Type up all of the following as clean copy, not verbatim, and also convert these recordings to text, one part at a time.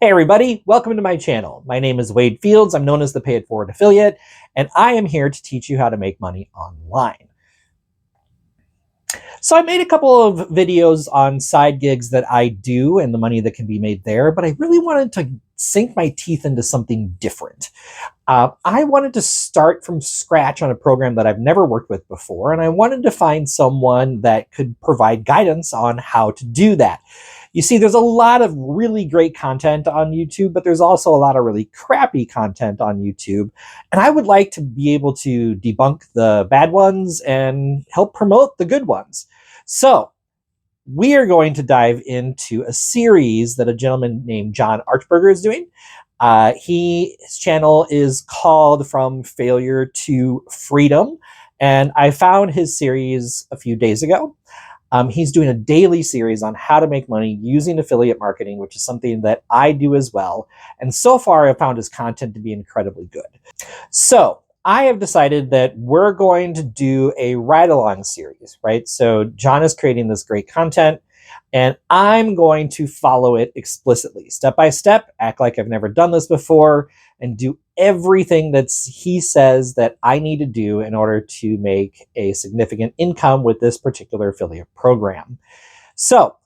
Hey everybody, welcome to my channel. My name is Wade Fields. I'm known as the Pay It Forward affiliate, and I am here to teach you how to make money online. So I made a couple of videos on side gigs that I do and the money that can be made there, but I really wanted to sink my teeth into something different. I wanted to start from scratch on a program that I've never worked with before, and I wanted to find someone that could provide guidance on how to do that. You see, there's a lot of really great content on YouTube, but there's also a lot of really crappy content on YouTube. And I would like to be able to debunk the bad ones and help promote the good ones. So we are going to dive into a series that a gentleman named John Archberger is doing. His channel is called From Failure to Freedom, and I found his series a few days ago. He's doing a daily series on how to make money using affiliate marketing, which is something that I do as well. And so far, I've found his content to be incredibly good. So I have decided that we're going to do a ride-along series, right? So John is creating this great content, and I'm going to follow it explicitly, step by step, act like I've never done this before, and do everything that he says that I need to do in order to make a significant income with this particular affiliate program. So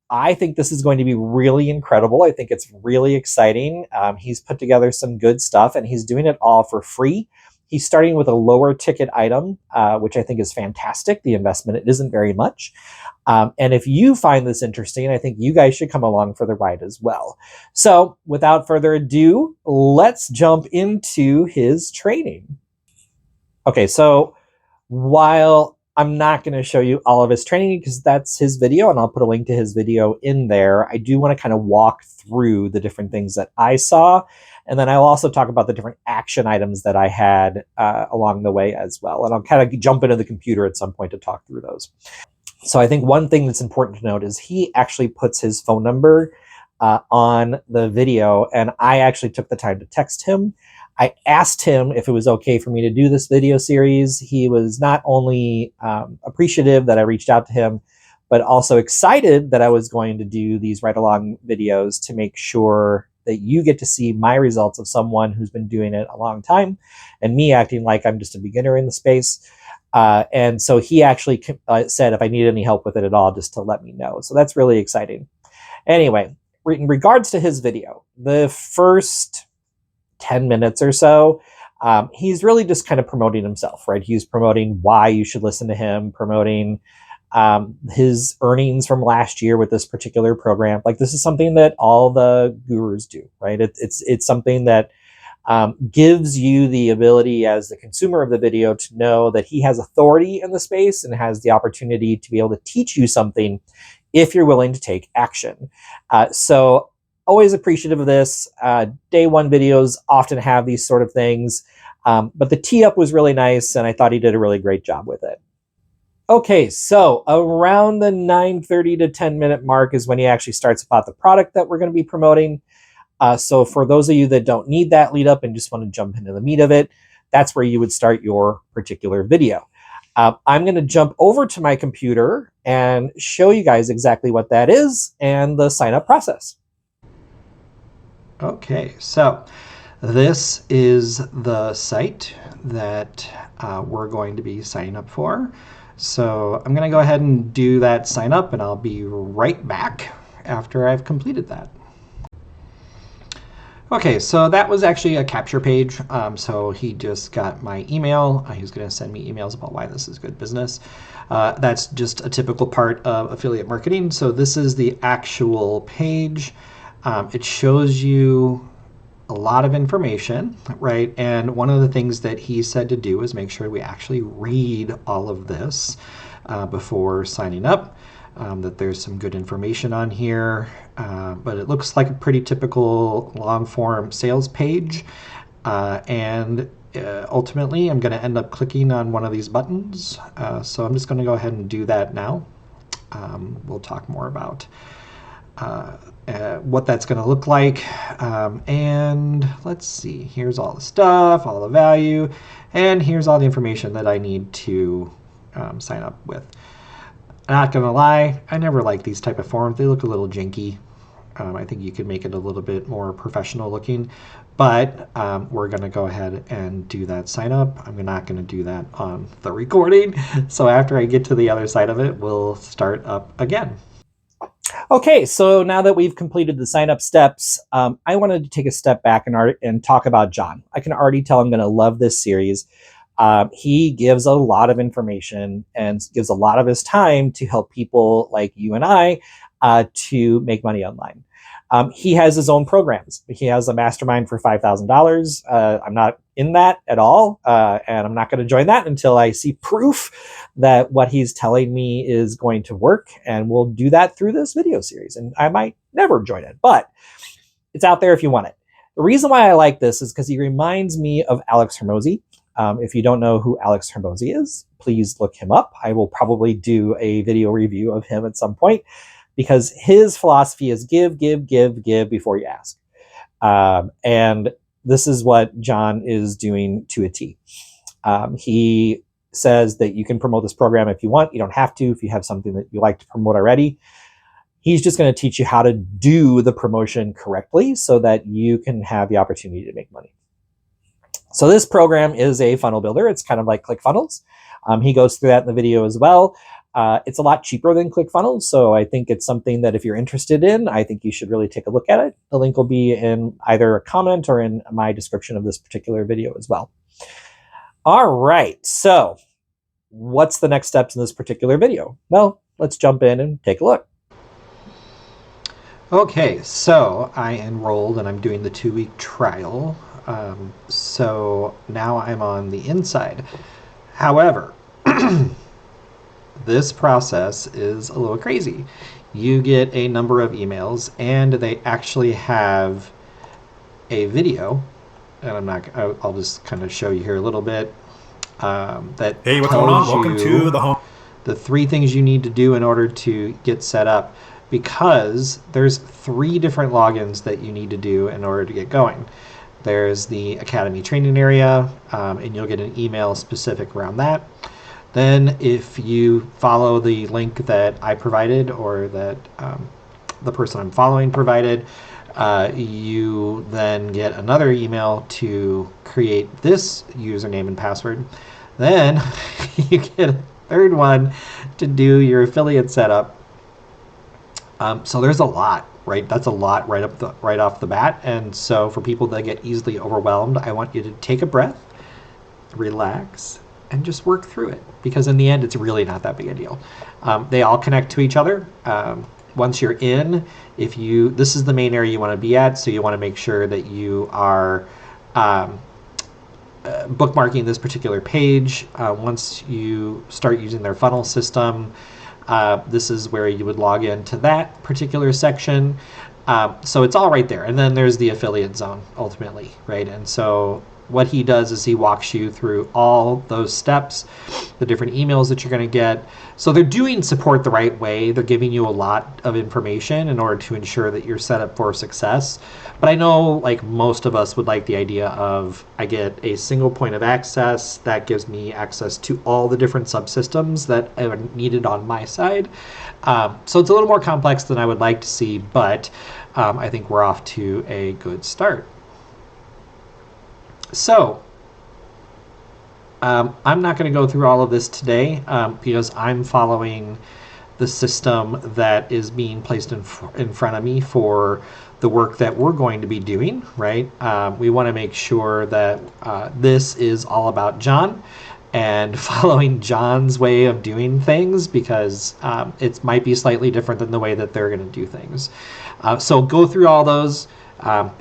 I think this is going to be really incredible. I think it's really exciting. He's put together some good stuff, and he's doing it all for free. He's starting with a lower ticket item, which I think is fantastic. The investment, it isn't very much. And if you find this interesting, I think you guys should come along for the ride as well. So without further ado, let's jump into his training. Okay, so while I'm not going to show you all of his training because that's his video, and I'll put a link to his video in there, I do want to kind of walk through the different things that I saw. And then I'll also talk about the different action items that I had along the way as well. And I'll kind of jump into the computer at some point to talk through those. So I think one thing that's important to note is he actually puts his phone number on the video, and I actually took the time to text him. I asked him if it was okay for me to do this video series. He was not only appreciative that I reached out to him, but also excited that I was going to do these ride-along videos to make sure that you get to see my results of someone who's been doing it a long time, and me acting like I'm just a beginner in the space. And so he actually said if I need any help with it at all, just to let me know. So that's really exciting. Anyway, in regards to his video, the first 10 minutes or so, he's really just kind of promoting himself, right? He's promoting why you should listen to him, promoting his earnings from last year with this particular program. Like, this is something that all the gurus do, right? It's something that gives you the ability as the consumer of the video to know that he has authority in the space and has the opportunity to be able to teach you something if you're willing to take action. So always appreciative of this. Day one videos often have these sort of things, but the tee up was really nice, and I thought he did a really great job with it. Okay, so around the 9:30 to 10-minute mark is when he actually starts about the product that we're going to be promoting. So for those of you that don't need that lead up and just want to jump into the meat of it, that's where you would start your particular video. I'm going to jump over to my computer and show you guys exactly what that is and the sign up process. Okay, so this is the site that we're going to be signing up for. So I'm going to go ahead and do that sign up, and I'll be right back after I've completed that. Okay, so that was actually a capture page. So he just got my email. He's going to send me emails about why this is good business. That's just a typical part of affiliate marketing. So this is the actual page. It shows you a lot of information, right? And one of the things that he said to do is make sure we actually read all of this before signing up. That there's some good information on here, but it looks like a pretty typical long form sales page. And ultimately, I'm going to end up clicking on one of these buttons. So I'm just going to go ahead and do that now. We'll talk more about what that's going to look like. And let's see, here's all the stuff, all the value, and here's all the information that I need to sign up with. I'm not gonna lie, I never like these type of forms. They look a little janky. I think you could make it a little bit more professional looking, but we're going to go ahead and do that sign up. I'm not going to do that on the recording. So after I get to the other side of it, we'll start up again. Okay, so now that we've completed the sign up steps, I wanted to take a step back and talk about John. I can already tell I'm going to love this series. He gives a lot of information and gives a lot of his time to help people like you and I to make money online. He has his own programs. He has a mastermind for $5,000. I'm not in that at all, and I'm not going to join that until I see proof that what he's telling me is going to work. And we'll do that through this video series. And I might never join it, but it's out there if you want it. The reason why I like this is because he reminds me of Alex Hormozi. If you don't know who Alex Hormozi is, please look him up. I will probably do a video review of him at some point, because his philosophy is give, give, give, give before you ask. And this is what John is doing to a T. He says that you can promote this program if you want. You don't have to if you have something that you like to promote already. He's just going to teach you how to do the promotion correctly so that you can have the opportunity to make money. So this program is a funnel builder. It's kind of like ClickFunnels. He goes through that in the video as well. It's a lot cheaper than ClickFunnels, so I think it's something that if you're interested in, I think you should really take a look at it. The link will be in either a comment or in my description of this particular video as well. All right, so what's the next steps in this particular video? Well, let's jump in and take a look. Okay, so I enrolled and I'm doing the 2-week trial. So now I'm on the inside. However, this process is a little crazy. You get a number of emails and they actually have a video, and I'll just kind of show you here a little bit. That Hey, what's going on? tells Welcome you to the home. the 3 things you need to do in order to get set up, because there's 3 different logins that you need to do in order to get going. There's the Academy training area, and you'll get an email specific around that. Then if you follow the link that I provided, or that the person I'm following provided, you then get another email to create this username and password. Then you get a 3rd one to do your affiliate setup. So there's a lot, right? That's a lot right off the bat. And so for people that get easily overwhelmed, I want you to take a breath, relax, and just work through it, because in the end, it's really not that big a deal. They all connect to each other. Once you're in, this is the main area you want to be at, so you want to make sure that you are bookmarking this particular page. Once you start using their funnel system, this is where you would log into that particular section. So it's all right there. And then there's the affiliate zone ultimately, right? And so what he does is he walks you through all those steps, the different emails that you're going to get. So they're doing support the right way. They're giving you a lot of information in order to ensure that you're set up for success. But I know, like most of us would like the idea of, I get a single point of access that gives me access to all the different subsystems that are needed on my side. So it's a little more complex than I would like to see, but I think we're off to a good start. So I'm not going to go through all of this today because I'm following the system that is being placed in front of me for the work that we're going to be doing, right? We want to make sure that this is all about John and following John's way of doing things, because it might be slightly different than the way that they're going to do things. So go through all those.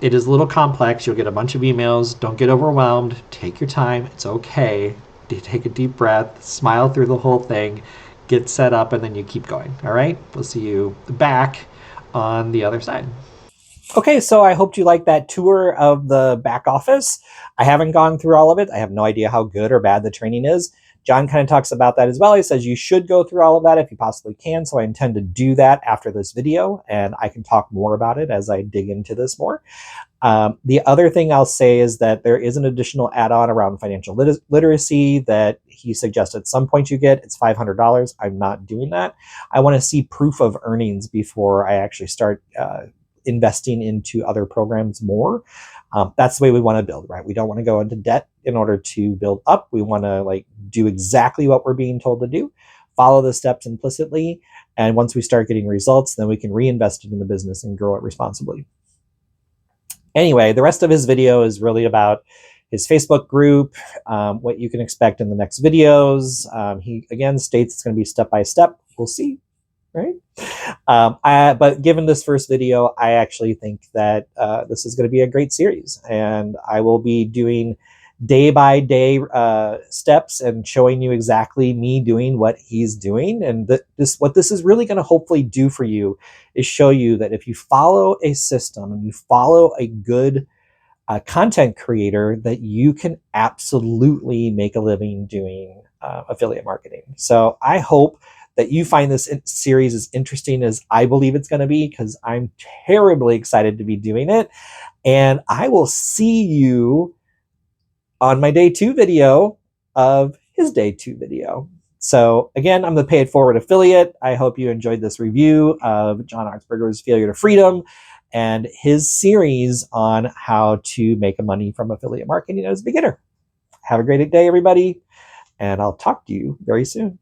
It is a little complex. You'll get a bunch of emails. Don't get overwhelmed. Take your time. It's okay. Take a deep breath, smile through the whole thing, get set up, and then you keep going. All right? We'll see you back on the other side. Okay, so I hope you liked that tour of the back office. I haven't gone through all of it. I have no idea how good or bad the training is. John kind of talks about that as well. He says you should go through all of that if you possibly can. So I intend to do that after this video, and I can talk more about it as I dig into this more. The other thing I'll say is that there is an additional add-on around financial literacy that he suggests at some point you get. It's $500. I'm not doing that. I want to see proof of earnings before I actually start investing into other programs more. That's the way we want to build, right? We don't want to go into debt in order to build up. We want to like do exactly what we're being told to do, follow the steps implicitly, and once we start getting results, then we can reinvest it in the business and grow it responsibly. Anyway, the rest of his video is really about his Facebook group, what you can expect in the next videos. He again states it's going to be step by step. We'll see, right? But given this first video, I actually think that this is going to be a great series, and I will be doing day by day steps and showing you exactly me doing what he's doing. And what this is really going to hopefully do for you is show you that if you follow a system and you follow a good content creator, that you can absolutely make a living doing affiliate marketing. So I hope that you find this series as interesting as I believe it's going to be, because I'm terribly excited to be doing it. And I will see you on my day 2 video of his day 2 video. So again, I'm the Pay It Forward affiliate. I hope you enjoyed this review of John Artzberger's Failure to Freedom and his series on how to make money from affiliate marketing as a beginner. Have a great day, everybody, and I'll talk to you very soon.